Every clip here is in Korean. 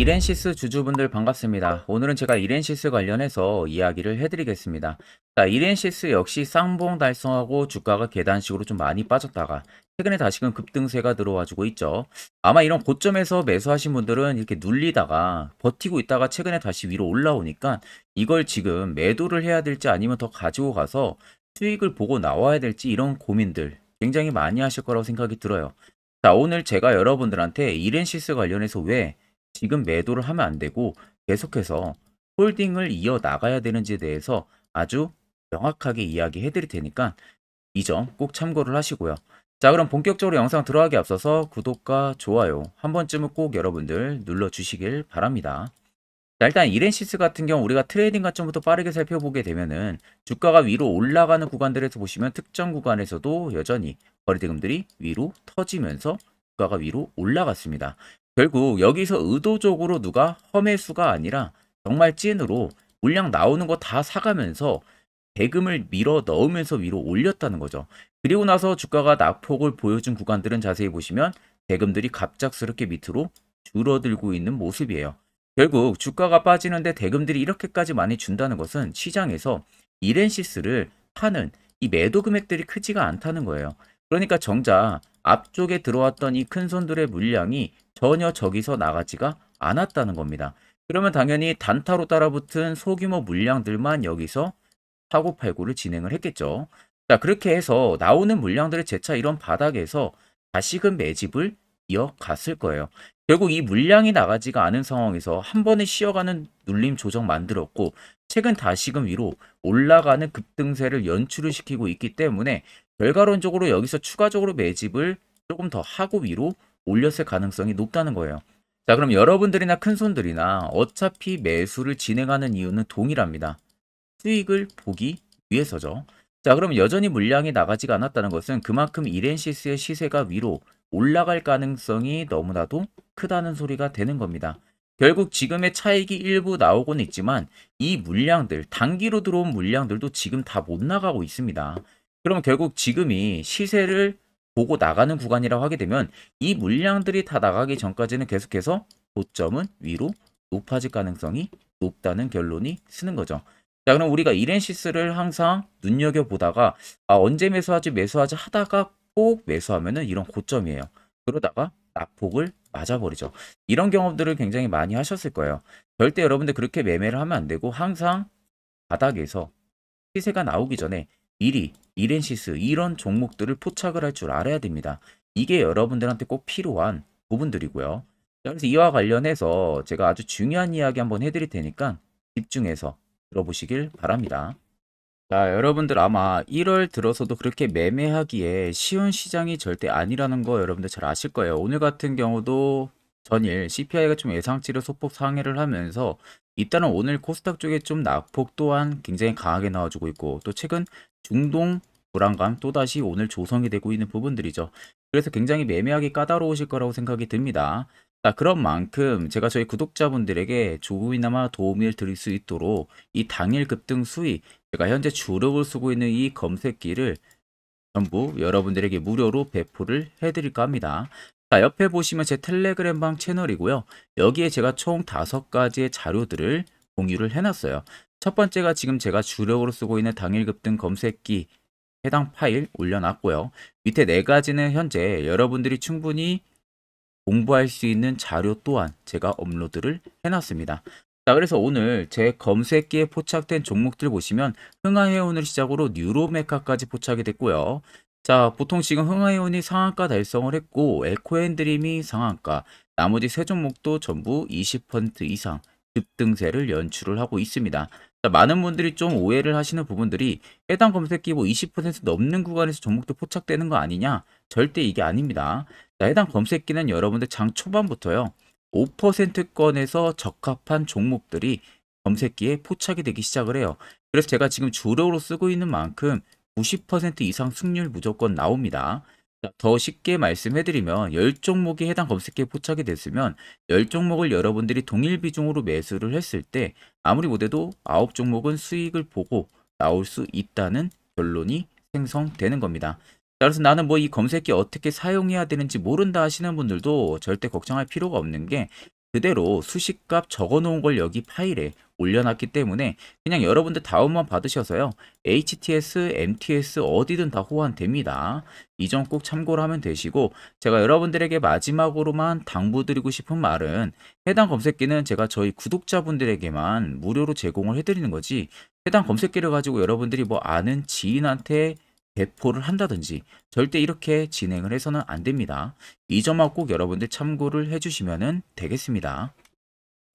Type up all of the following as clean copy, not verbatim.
이렌시스 주주분들 반갑습니다. 오늘은 제가 이렌시스 관련해서 이야기를 해드리겠습니다. 자, 이렌시스 역시 쌍봉 달성하고 주가가 계단식으로 좀 많이 빠졌다가 최근에 다시금 급등세가 들어와주고 있죠. 아마 이런 고점에서 매수하신 분들은 이렇게 눌리다가 버티고 있다가 최근에 다시 위로 올라오니까 이걸 지금 매도를 해야 될지 아니면 더 가지고 가서 수익을 보고 나와야 될지 이런 고민들 굉장히 많이 하실 거라고 생각이 들어요. 자, 오늘 제가 여러분들한테 이렌시스 관련해서 왜 지금 매도를 하면 안 되고 계속해서 홀딩을 이어 나가야 되는지에 대해서 아주 명확하게 이야기해 드릴 테니까 이 점 꼭 참고를 하시고요. 자, 그럼 본격적으로 영상 들어가기 앞서서 구독과 좋아요 한 번쯤은 꼭 여러분들 눌러주시길 바랍니다. 자, 일단 이렌시스 같은 경우 우리가 트레이딩 관점부터 빠르게 살펴보게 되면은 주가가 위로 올라가는 구간들에서 보시면 특정 구간에서도 여전히 거래대금들이 위로 터지면서 주가가 위로 올라갔습니다. 결국 여기서 의도적으로 누가 험해수가 아니라 정말 찐으로 물량 나오는 거 다 사가면서 대금을 밀어 넣으면서 위로 올렸다는 거죠. 그리고 나서 주가가 낙폭을 보여준 구간들은 자세히 보시면 대금들이 갑작스럽게 밑으로 줄어들고 있는 모습이에요. 결국 주가가 빠지는데 대금들이 이렇게까지 많이 준다는 것은 시장에서 이렌시스를 파는 이 매도 금액들이 크지가 않다는 거예요. 그러니까 정작 앞쪽에 들어왔던 이 큰 손들의 물량이 전혀 저기서 나가지가 않았다는 겁니다. 그러면 당연히 단타로 따라붙은 소규모 물량들만 여기서 사고팔고를 진행을 했겠죠. 자, 그렇게 해서 나오는 물량들의 재차 이런 바닥에서 다시금 매집을 이어갔을 거예요. 결국 이 물량이 나가지가 않은 상황에서 한 번에 쉬어가는 눌림 조정 만들었고 최근 다시금 위로 올라가는 급등세를 연출을 시키고 있기 때문에 결과론적으로 여기서 추가적으로 매집을 조금 더 하고 위로 올렸을 가능성이 높다는 거예요. 자, 그럼 여러분들이나 큰손들이나 어차피 매수를 진행하는 이유는 동일합니다. 수익을 보기 위해서죠. 자, 그럼 여전히 물량이 나가지가 않았다는 것은 그만큼 이렌시스의 시세가 위로 올라갈 가능성이 너무나도 크다는 소리가 되는 겁니다. 결국 지금의 차익이 일부 나오고는 있지만 이 물량들, 단기로 들어온 물량들도 지금 다 못 나가고 있습니다. 그러면 결국 지금이 시세를 보고 나가는 구간이라고 하게 되면 이 물량들이 다 나가기 전까지는 계속해서 고점은 위로 높아질 가능성이 높다는 결론이 쓰는 거죠. 자, 그럼 우리가 이렌시스를 항상 눈여겨보다가 언제 매수하지 하다가 꼭 매수하면은 이런 고점이에요. 그러다가 낙폭을 맞아버리죠. 이런 경험들을 굉장히 많이 하셨을 거예요. 절대 여러분들 그렇게 매매를 하면 안 되고 항상 바닥에서 시세가 나오기 전에 미리 이렌시스 이런 종목들을 포착을 할 줄 알아야 됩니다. 이게 여러분들한테 꼭 필요한 부분들이고요. 자, 그래서 이와 관련해서 제가 아주 중요한 이야기 한번 해드릴 테니까 집중해서 들어보시길 바랍니다. 자, 여러분들 아마 1월 들어서도 그렇게 매매하기에 쉬운 시장이 절대 아니라는 거 여러분들 잘 아실 거예요. 오늘 같은 경우도 전일 CPI가 좀 예상치를 소폭 상회를 하면서 일단은 오늘 코스닥 쪽에 좀 낙폭 또한 굉장히 강하게 나와주고 있고 또 최근 중동 불안감 또다시 오늘 조성이 되고 있는 부분들이죠. 그래서 굉장히 매매하기 까다로우실 거라고 생각이 듭니다. 자, 그런 만큼 제가 저희 구독자분들에게 조금이나마 도움을 드릴 수 있도록 이 당일 급등 수익 제가 현재 주력을 쓰고 있는 이 검색기를 전부 여러분들에게 무료로 배포를 해드릴까 합니다. 자, 옆에 보시면 제 텔레그램방 채널이고요. 여기에 제가 총 5가지의 자료들을 공유를 해놨어요. 첫 번째가 지금 제가 주력으로 쓰고 있는 당일급등 검색기 해당 파일 올려놨고요. 밑에 4가지는 현재 여러분들이 충분히 공부할 수 있는 자료 또한 제가 업로드를 해놨습니다. 자, 그래서 오늘 제 검색기에 포착된 종목들 보시면 흥하해운을 시작으로 뉴로메카까지 포착이 됐고요. 자, 보통 지금 흥하해운이 상한가 달성을 했고 에코앤드림이 상한가, 나머지 세 종목도 전부 20% 이상 급등세를 연출을 하고 있습니다. 자, 많은 분들이 좀 오해를 하시는 부분들이 해당 검색기 뭐 20% 넘는 구간에서 종목도 포착되는 거 아니냐? 절대 이게 아닙니다. 자, 해당 검색기는 여러분들 장 초반부터요. 5%권에서 적합한 종목들이 검색기에 포착이 되기 시작을 해요. 그래서 제가 지금 주력으로 쓰고 있는 만큼 90% 이상 승률 무조건 나옵니다. 자, 더 쉽게 말씀해드리면 10종목이 해당 검색기에 포착이 됐으면 10종목을 여러분들이 동일 비중으로 매수를 했을 때 아무리 못해도 9종목은 수익을 보고 나올 수 있다는 결론이 생성되는 겁니다. 자, 그래서 나는 뭐 이 검색기 어떻게 사용해야 되는지 모른다 하시는 분들도 절대 걱정할 필요가 없는 게 그대로 수식값 적어 놓은 걸 여기 파일에 올려놨기 때문에 그냥 여러분들 다운만 받으셔서요. HTS, MTS 어디든 다 호환됩니다. 이 점 꼭 참고를 하면 되시고 제가 여러분들에게 마지막으로만 당부드리고 싶은 말은 해당 검색기는 제가 저희 구독자분들에게만 무료로 제공을 해드리는 거지 해당 검색기를 가지고 여러분들이 뭐 아는 지인한테 배포를 한다든지 절대 이렇게 진행을 해서는 안 됩니다. 이 점만 꼭 여러분들 참고를 해주시면 되겠습니다.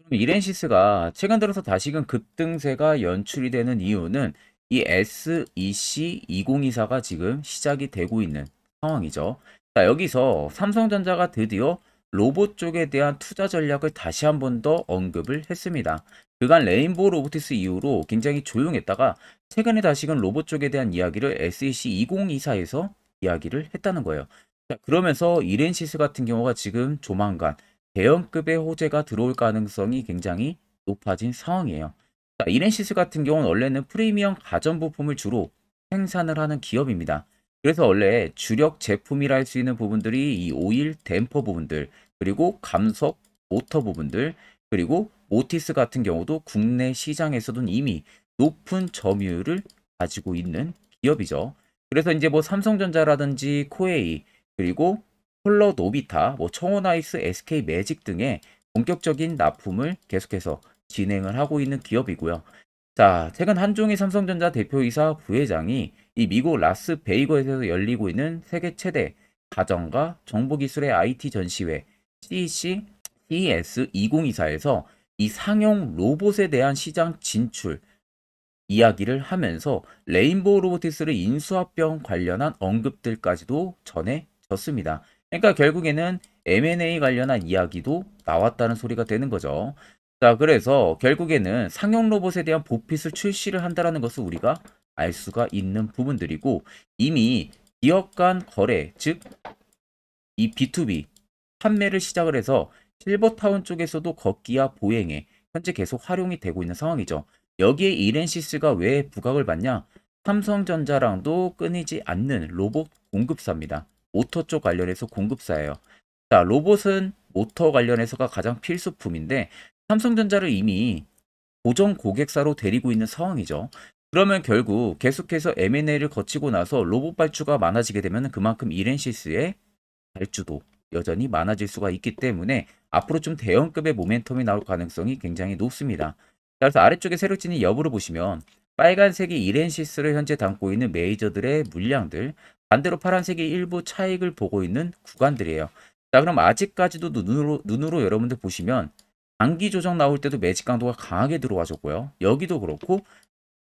이렌시스가 최근 들어서 다시금 급등세가 연출이 되는 이유는 이 SEC 2024가 지금 시작이 되고 있는 상황이죠. 자, 여기서 삼성전자가 드디어 로봇 쪽에 대한 투자 전략을 다시 한 번 더 언급을 했습니다. 그간 레인보우 로보티스 이후로 굉장히 조용했다가 최근에 다시금 로봇 쪽에 대한 이야기를 SEC 2024에서 이야기를 했다는 거예요. 자, 그러면서 이렌시스 같은 경우가 지금 조만간 대형급의 호재가 들어올 가능성이 굉장히 높아진 상황이에요. 자, 이렌시스 같은 경우는 원래는 프리미엄 가전부품을 주로 생산을 하는 기업입니다. 그래서 원래 주력 제품이라 할 수 있는 부분들이 이 오일 댐퍼 부분들, 그리고 감속 모터 부분들, 그리고 오티스 같은 경우도 국내 시장에서도 이미 높은 점유율을 가지고 있는 기업이죠. 그래서 이제 뭐 삼성전자라든지 코에이, 그리고 폴러 노비타, 뭐 청원아이스, SK 매직 등의 본격적인 납품을 계속해서 진행을 하고 있는 기업이고요. 자, 최근 한종희 삼성전자 대표이사 부회장이 이 미국 라스베이거스에서 열리고 있는 세계 최대 가전과 정보기술의 IT 전시회 CES 2024에서 이 상용 로봇에 대한 시장 진출 이야기를 하면서 레인보우 로보티스를 인수합병 관련한 언급들까지도 전해졌습니다. 그러니까 결국에는 M&A 관련한 이야기도 나왔다는 소리가 되는 거죠. 자, 그래서 결국에는 상용 로봇에 대한 보핏을 출시를 한다는 것을 우리가 알 수가 있는 부분들이고 이미 기업 간 거래, 즉 이 B2B 판매를 시작을 해서 실버타운 쪽에서도 걷기와 보행에 현재 계속 활용이 되고 있는 상황이죠. 여기에 이렌시스가 왜 부각을 받냐? 삼성전자랑도 끊이지 않는 로봇 공급사입니다. 모터 쪽 관련해서 공급사예요. 자, 로봇은 모터 관련해서가 가장 필수품인데 삼성전자를 이미 고정 고객사로 데리고 있는 상황이죠. 그러면 결국 계속해서 M&A를 거치고 나서 로봇 발주가 많아지게 되면 그만큼 이렌시스의 발주도 여전히 많아질 수가 있기 때문에 앞으로 좀 대형급의 모멘텀이 나올 가능성이 굉장히 높습니다. 그래서 아래쪽에 세력진이 여부를 보시면 빨간색이 이렌시스를 현재 담고 있는 메이저들의 물량들, 반대로 파란색이 일부 차익을 보고 있는 구간들이에요. 자, 그럼 아직까지도 눈으로 여러분들 보시면 단기 조정 나올 때도 매직 강도가 강하게 들어와 줬고요. 여기도 그렇고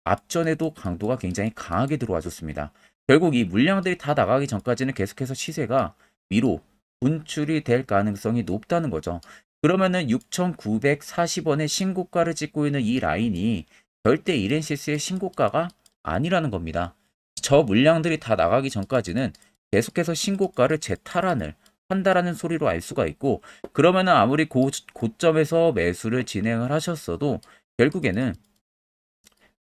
앞전에도 강도가 굉장히 강하게 들어와 줬습니다. 결국 이 물량들이 다 나가기 전까지는 계속해서 시세가 위로 분출이 될 가능성이 높다는 거죠. 그러면은 6,940원의 신고가를 찍고 있는 이 라인이 절대 이렌시스의 신고가가 아니라는 겁니다. 저 물량들이 다 나가기 전까지는 계속해서 신고가를 재탈환을 한다라는 소리로 알 수가 있고 그러면은 아무리 고점에서 매수를 진행을 하셨어도 결국에는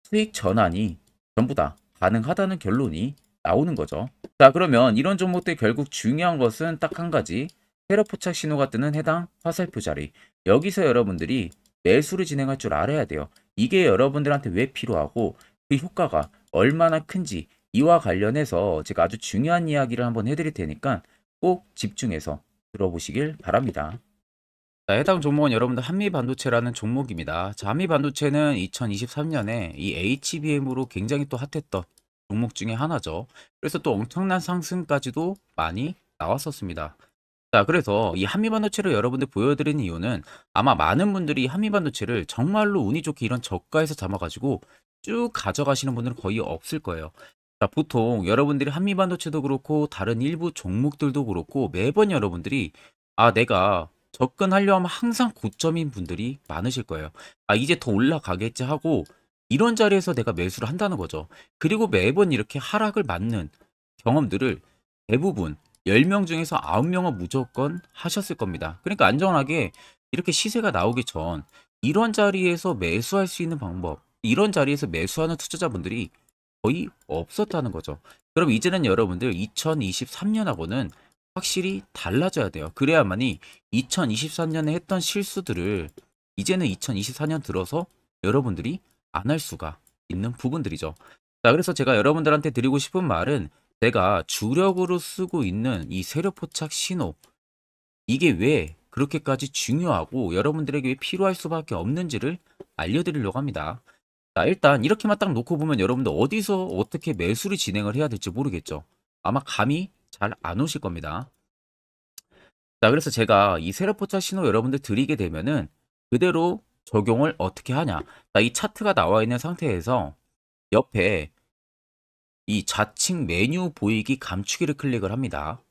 수익 전환이 전부 다 가능하다는 결론이 나오는 거죠. 자, 그러면 이런 종목들 결국 중요한 것은 딱 한 가지. 세력 포착 신호가 뜨는 해당 화살표 자리. 여기서 여러분들이 매수를 진행할 줄 알아야 돼요. 이게 여러분들한테 왜 필요하고 그 효과가 얼마나 큰지 이와 관련해서 제가 아주 중요한 이야기를 한번 해드릴 테니까 꼭 집중해서 들어보시길 바랍니다. 자, 해당 종목은 여러분들 한미반도체라는 종목입니다. 자, 한미반도체는 2023년에 이 HBM으로 굉장히 또 핫했던 종목 중에 하나죠. 그래서 또 엄청난 상승까지도 많이 나왔었습니다. 자, 그래서 이 한미반도체를 여러분들 보여드리는 이유는 아마 많은 분들이 한미반도체를 정말로 운이 좋게 이런 저가에서 잡아가지고 쭉 가져가시는 분들은 거의 없을 거예요. 자, 보통 여러분들이 한미반도체도 그렇고 다른 일부 종목들도 그렇고 매번 여러분들이 내가 접근하려 하면 항상 고점인 분들이 많으실 거예요. 이제 더 올라가겠지 하고 이런 자리에서 내가 매수를 한다는 거죠. 그리고 매번 이렇게 하락을 맞는 경험들을 대부분 10명 중에서 9명은 무조건 하셨을 겁니다. 그러니까 안전하게 이렇게 시세가 나오기 전 이런 자리에서 매수할 수 있는 방법, 이런 자리에서 매수하는 투자자분들이 거의 없었다는 거죠. 그럼 이제는 여러분들 2023년하고는 확실히 달라져야 돼요. 그래야만이 2023년에 했던 실수들을 이제는 2024년 들어서 여러분들이 안 할 수가 있는 부분들이죠. 자, 그래서 제가 여러분들한테 드리고 싶은 말은 제가 주력으로 쓰고 있는 이 세력 포착 신호, 이게 왜 그렇게까지 중요하고 여러분들에게 왜 필요할 수밖에 없는지를 알려드리려고 합니다. 자, 일단 이렇게만 딱 놓고 보면 여러분들 어디서 어떻게 매수를 진행을 해야 될지 모르겠죠. 아마 감이 잘 안 오실 겁니다. 자, 그래서 제가 이 세력 포착 신호 여러분들 드리게 되면은 그대로 적용을 어떻게 하냐. 자, 이 차트가 나와 있는 상태에서 옆에 이 좌측 메뉴 보이기 감추기를 클릭을 합니다.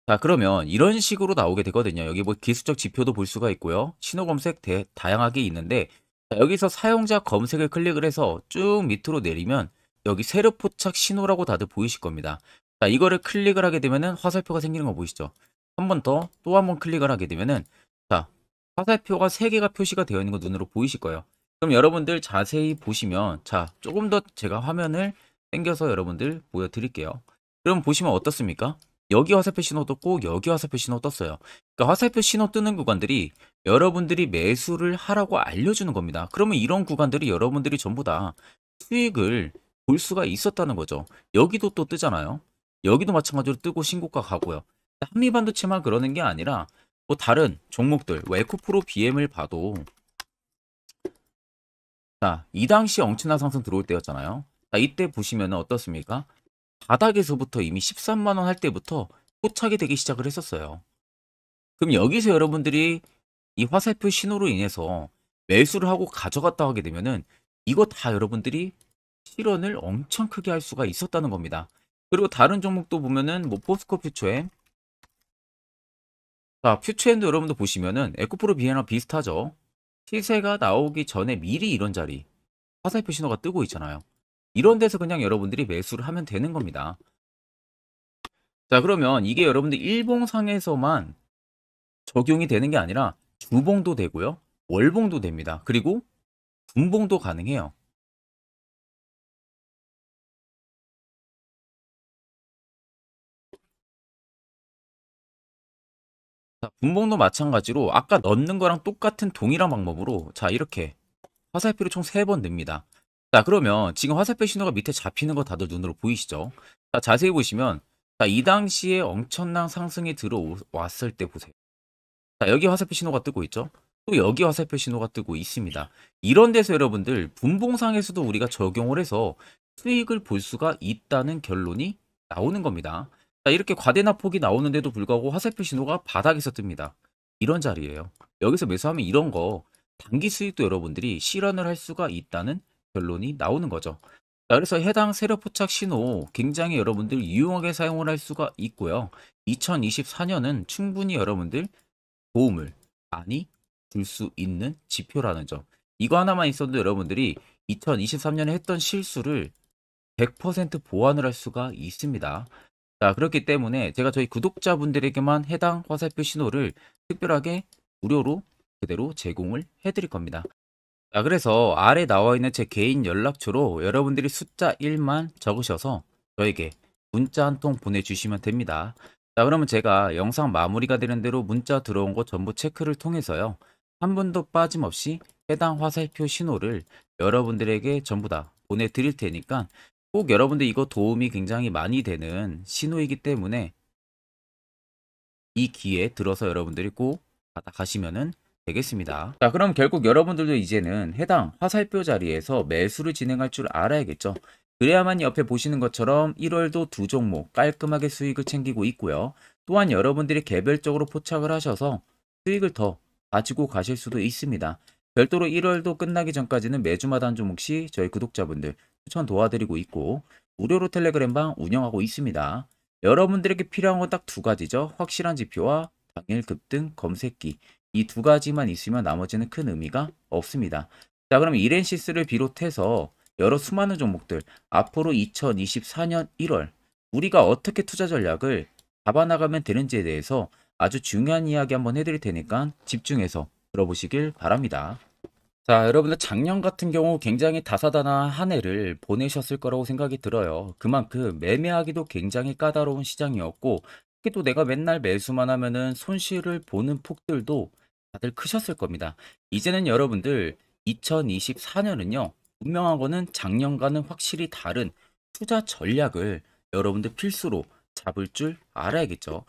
자, 그러면 이런 식으로 나오게 되거든요. 여기 뭐 기술적 지표도 볼 수가 있고요. 신호 검색 다양하게 있는데, 자, 여기서 사용자 검색을 클릭을 해서 쭉 밑으로 내리면 여기 세력 포착 신호라고 다들 보이실 겁니다. 자, 이거를 클릭을 하게 되면은 화살표가 생기는 거 보이시죠? 한 번 더 또 한 번 클릭을 하게 되면은, 자, 화살표가 3개가 표시가 되어 있는 거 눈으로 보이실 거예요. 그럼 여러분들 자세히 보시면, 자, 조금 더 제가 화면을 당겨서 여러분들 보여드릴게요. 그럼 보시면 어떻습니까? 여기 화살표 신호 떴고 여기 화살표 신호 떴어요. 그러니까 화살표 신호 뜨는 구간들이 여러분들이 매수를 하라고 알려주는 겁니다. 그러면 이런 구간들이 여러분들이 전부 다 수익을 볼 수가 있었다는 거죠. 여기도 또 뜨잖아요. 여기도 마찬가지로 뜨고 신고가 가고요. 한미반도체만 그러는 게 아니라 뭐 다른 종목들, 에코프로 BM을 봐도, 자, 이 당시 엄청난 상승 들어올 때였잖아요. 자, 이때 보시면 어떻습니까? 바닥에서부터 이미 13만 원 할 때부터 포착이 되기 시작을 했었어요. 그럼 여기서 여러분들이 이 화살표 신호로 인해서 매수를 하고 가져갔다 하게 되면은 이거 다 여러분들이 실현을 엄청 크게 할 수가 있었다는 겁니다. 그리고 다른 종목도 보면은 뭐 포스코 퓨처엠, 자, 퓨처엠도 여러분들 보시면은 에코프로 비에나 비슷하죠. 시세가 나오기 전에 미리 이런 자리 화살표 신호가 뜨고 있잖아요. 이런 데서 그냥 여러분들이 매수를 하면 되는 겁니다. 자, 그러면 이게 여러분들 일봉상에서만 적용이 되는 게 아니라 주봉도 되고요. 월봉도 됩니다. 그리고 분봉도 가능해요. 자, 분봉도 마찬가지로 아까 넣는 거랑 똑같은 동일한 방법으로, 자, 이렇게 화살표를 총 3번 냅니다. 자, 그러면 지금 화살표 신호가 밑에 잡히는 거 다들 눈으로 보이시죠? 자, 자세히 보시면, 자, 이 당시에 엄청난 상승이 들어왔을 때 보세요. 자, 여기 화살표 신호가 뜨고 있죠? 또 여기 화살표 신호가 뜨고 있습니다. 이런 데서 여러분들 분봉상에서도 우리가 적용을 해서 수익을 볼 수가 있다는 결론이 나오는 겁니다. 자, 이렇게 과대납폭이 나오는데도 불구하고 화살표 신호가 바닥에서 뜹니다. 이런 자리예요. 여기서 매수하면 이런 거 단기 수익도 여러분들이 실현을 할 수가 있다는 결론이 나오는 거죠. 자, 그래서 해당 세력 포착 신호 굉장히 여러분들 유용하게 사용을 할 수가 있고요. 2024년은 충분히 여러분들 도움을 많이 줄 수 있는 지표라는 점. 이거 하나만 있어도 여러분들이 2023년에 했던 실수를 100% 보완을 할 수가 있습니다. 자, 그렇기 때문에 제가 저희 구독자분들에게만 해당 화살표 신호를 특별하게 무료로 그대로 제공을 해드릴 겁니다. 자, 그래서 아래 나와 있는 제 개인 연락처로 여러분들이 숫자 1만 적으셔서 저에게 문자 한 통 보내주시면 됩니다. 자, 그러면 제가 영상 마무리가 되는 대로 문자 들어온 거 전부 체크를 통해서요. 한 분도 빠짐없이 해당 화살표 신호를 여러분들에게 전부 다 보내드릴 테니까 꼭 여러분들 이거 도움이 굉장히 많이 되는 신호이기 때문에 이 기회에 들어서 여러분들이 꼭 받아가시면은 되겠습니다. 자, 그럼 결국 여러분들도 이제는 해당 화살표 자리에서 매수를 진행할 줄 알아야겠죠. 그래야만 옆에 보시는 것처럼 1월도 두 종목 깔끔하게 수익을 챙기고 있고요. 또한 여러분들이 개별적으로 포착을 하셔서 수익을 더 가지고 가실 수도 있습니다. 별도로 1월도 끝나기 전까지는 매주마다 한 종목씩 저희 구독자분들 추천 도와드리고 있고 무료로 텔레그램방 운영하고 있습니다. 여러분들에게 필요한 건 딱 두 가지죠. 확실한 지표와 당일 급등 검색기. 이 두 가지만 있으면 나머지는 큰 의미가 없습니다. 자, 그럼 이렌시스를 비롯해서 여러 수많은 종목들 앞으로 2024년 1월 우리가 어떻게 투자 전략을 잡아나가면 되는지에 대해서 아주 중요한 이야기 한번 해드릴 테니까 집중해서 들어보시길 바랍니다. 자, 여러분들 작년 같은 경우 굉장히 다사다난한 한 해를 보내셨을 거라고 생각이 들어요. 그만큼 매매하기도 굉장히 까다로운 시장이었고, 특히 또 내가 맨날 매수만 하면은 손실을 보는 폭들도 다들 크셨을 겁니다. 이제는 여러분들 2024년은요, 분명한 거는 작년과는 확실히 다른 투자 전략을 여러분들 필수로 잡을 줄 알아야겠죠.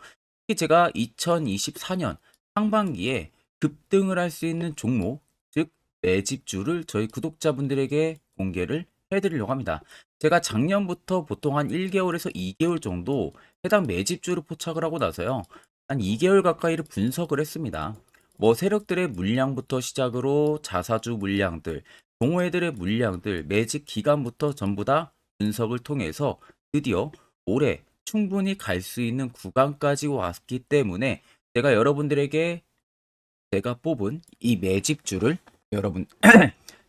특히 제가 2024년 상반기에 급등을 할 수 있는 종목, 즉 매집주를 저희 구독자분들에게 공개를 해드리려고 합니다. 제가 작년부터 보통 한 1개월에서 2개월 정도 해당 매집주를 포착을 하고 나서요. 한 2개월 가까이를 분석을 했습니다. 뭐 세력들의 물량부터 시작으로 자사주 물량들, 동호회들의 물량들, 매집 기간부터 전부 다 분석을 통해서 드디어 올해 충분히 갈 수 있는 구간까지 왔기 때문에 제가 여러분들에게 제가 뽑은 이 매집주를 여러분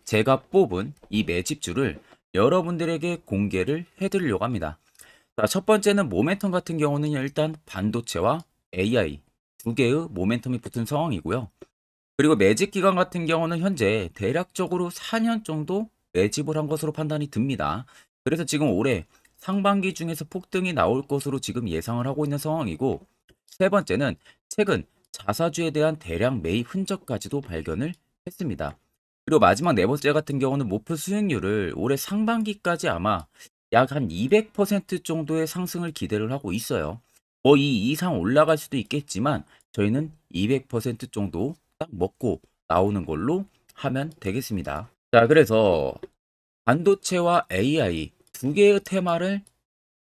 제가 뽑은 이 매집주를 여러분들에게 공개를 해드리려고 합니다. 자, 첫 번째는 모멘텀 같은 경우는 일단 반도체와 AI 두 개의 모멘텀이 붙은 상황이고요. 그리고 매집 기간 같은 경우는 현재 대략적으로 4년 정도 매집을 한 것으로 판단이 듭니다. 그래서 지금 올해 상반기 중에서 폭등이 나올 것으로 지금 예상을 하고 있는 상황이고, 세 번째는 최근 자사주에 대한 대량 매입 흔적까지도 발견을 했습니다. 그리고 마지막 네 번째 같은 경우는 목표 수익률을 올해 상반기까지 아마 약 한 200% 정도의 상승을 기대를 하고 있어요. 뭐 이 이상 올라갈 수도 있겠지만 저희는 200% 정도 딱 먹고 나오는 걸로 하면 되겠습니다. 자, 그래서 반도체와 AI 두 개의 테마를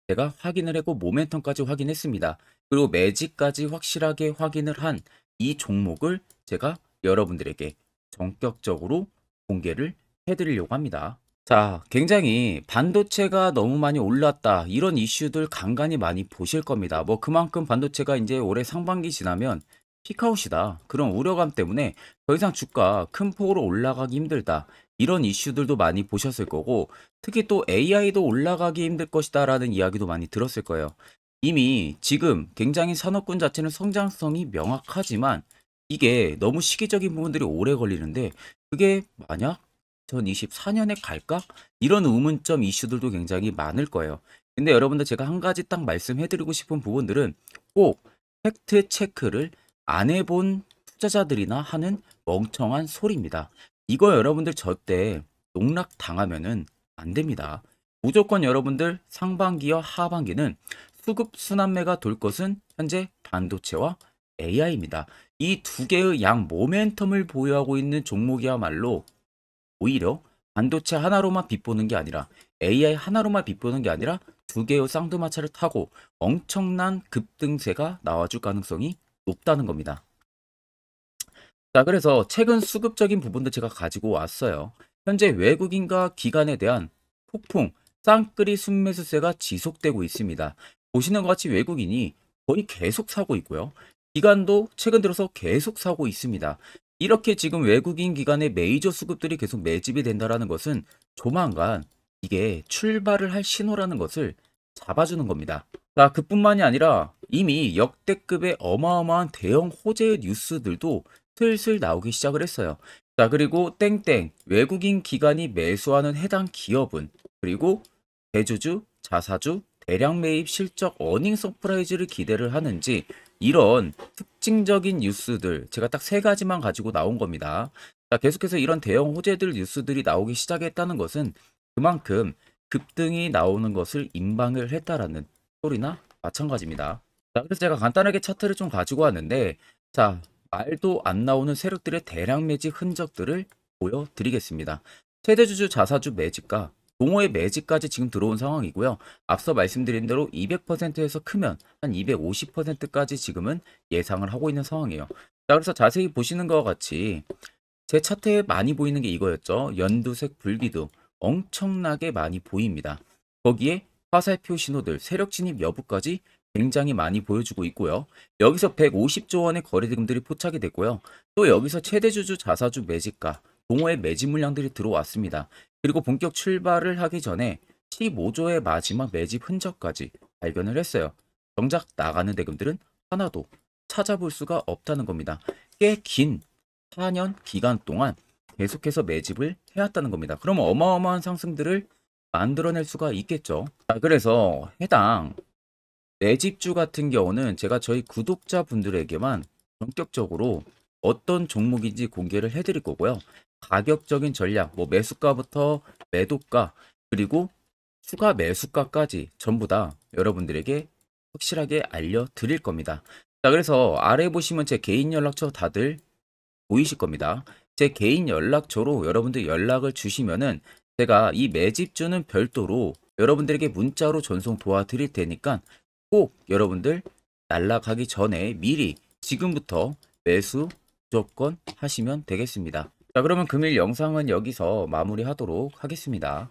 제가 확인을 했고 모멘텀까지 확인했습니다. 그리고 매직까지 확실하게 확인을 한 이 종목을 제가 여러분들에게 전격적으로 공개를 해드리려고 합니다. 자, 굉장히 반도체가 너무 많이 올랐다, 이런 이슈들 간간히 많이 보실 겁니다. 뭐 그만큼 반도체가 이제 올해 상반기 지나면 피크아웃이다, 그런 우려감 때문에 더 이상 주가 큰 폭으로 올라가기 힘들다, 이런 이슈들도 많이 보셨을 거고, 특히 또 AI도 올라가기 힘들 것이다 라는 이야기도 많이 들었을 거예요. 이미 지금 굉장히 산업군 자체는 성장성이 명확하지만 이게 너무 시기적인 부분들이 오래 걸리는데, 그게 만약 2024년에 갈까? 이런 의문점 이슈들도 굉장히 많을 거예요. 근데 여러분들 제가 한 가지 딱 말씀해드리고 싶은 부분들은 꼭 팩트 체크를 안 해본 투자자들이나 하는 멍청한 소리입니다. 이거 여러분들 절대 농락 당하면은 안 됩니다. 무조건 여러분들 상반기와 하반기는 수급 순환매가 돌 것은 현재 반도체와 AI입니다. 이 두 개의 양 모멘텀을 보유하고 있는 종목이야말로 오히려 반도체 하나로만 빗보는 게 아니라 AI 하나로만 빗보는 게 아니라 두 개의 쌍두마차를 타고 엄청난 급등세가 나와줄 가능성이 높다는 겁니다. 자, 그래서 최근 수급적인 부분도 제가 가지고 왔어요. 현재 외국인과 기관에 대한 폭풍 쌍끌이 순매수세가 지속되고 있습니다. 보시는 것 같이 외국인이 거의 계속 사고 있고요. 기관도 최근 들어서 계속 사고 있습니다. 이렇게 지금 외국인 기관의 메이저 수급들이 계속 매집이 된다는 것은 조만간 이게 출발을 할 신호라는 것을 잡아주는 겁니다. 자, 그뿐만이 아니라 이미 역대급의 어마어마한 대형 호재의 뉴스들도 슬슬 나오기 시작을 했어요. 자, 그리고 땡땡 외국인 기관이 매수하는 해당 기업은, 그리고 대주주, 자사주, 대량 매입 실적 어닝 서프라이즈를 기대를 하는지, 이런 특징적인 뉴스들 제가 딱 세 가지만 가지고 나온 겁니다. 자, 계속해서 이런 대형 호재들 뉴스들이 나오기 시작했다는 것은 그만큼 급등이 나오는 것을 임방을 했다라는 소리나 마찬가지입니다. 자, 그래서 제가 간단하게 차트를 좀 가지고 왔는데, 자, 말도 안 나오는 세력들의 대량 매집 흔적들을 보여드리겠습니다. 최대주주 자사주 매집과 동호회 매집까지 지금 들어온 상황이고요. 앞서 말씀드린 대로 200%에서 크면 한 250%까지 지금은 예상을 하고 있는 상황이에요. 자, 그래서 자세히 보시는 것과 같이 제 차트에 많이 보이는 게 이거였죠. 연두색 불기둥 엄청나게 많이 보입니다. 거기에 화살표 신호들, 세력 진입 여부까지 굉장히 많이 보여주고 있고요. 여기서 150조 원의 거래대금들이 포착이 됐고요. 또 여기서 최대주주 자사주 매집가, 동호회 매집 물량들이 들어왔습니다. 그리고 본격 출발을 하기 전에 15조의 마지막 매집 흔적까지 발견을 했어요. 정작 나가는 대금들은 하나도 찾아볼 수가 없다는 겁니다. 꽤 긴 4년 기간 동안 계속해서 매집을 해왔다는 겁니다. 그러면 어마어마한 상승들을 만들어낼 수가 있겠죠. 자, 그래서 해당 매집주 같은 경우는 제가 저희 구독자분들에게만 본격적으로 어떤 종목인지 공개를 해드릴 거고요. 가격적인 전략, 뭐 매수가부터 매도가, 그리고 추가 매수가까지 전부 다 여러분들에게 확실하게 알려드릴 겁니다. 자, 그래서 아래 보시면 제 개인 연락처 다들 보이실 겁니다. 제 개인 연락처로 여러분들 연락을 주시면은 제가 이 매집주는 별도로 여러분들에게 문자로 전송 도와드릴 테니까 꼭 여러분들 날라가기 전에 미리 지금부터 매수 무조건 하시면 되겠습니다. 자, 그러면 금일 영상은 여기서 마무리하도록 하겠습니다.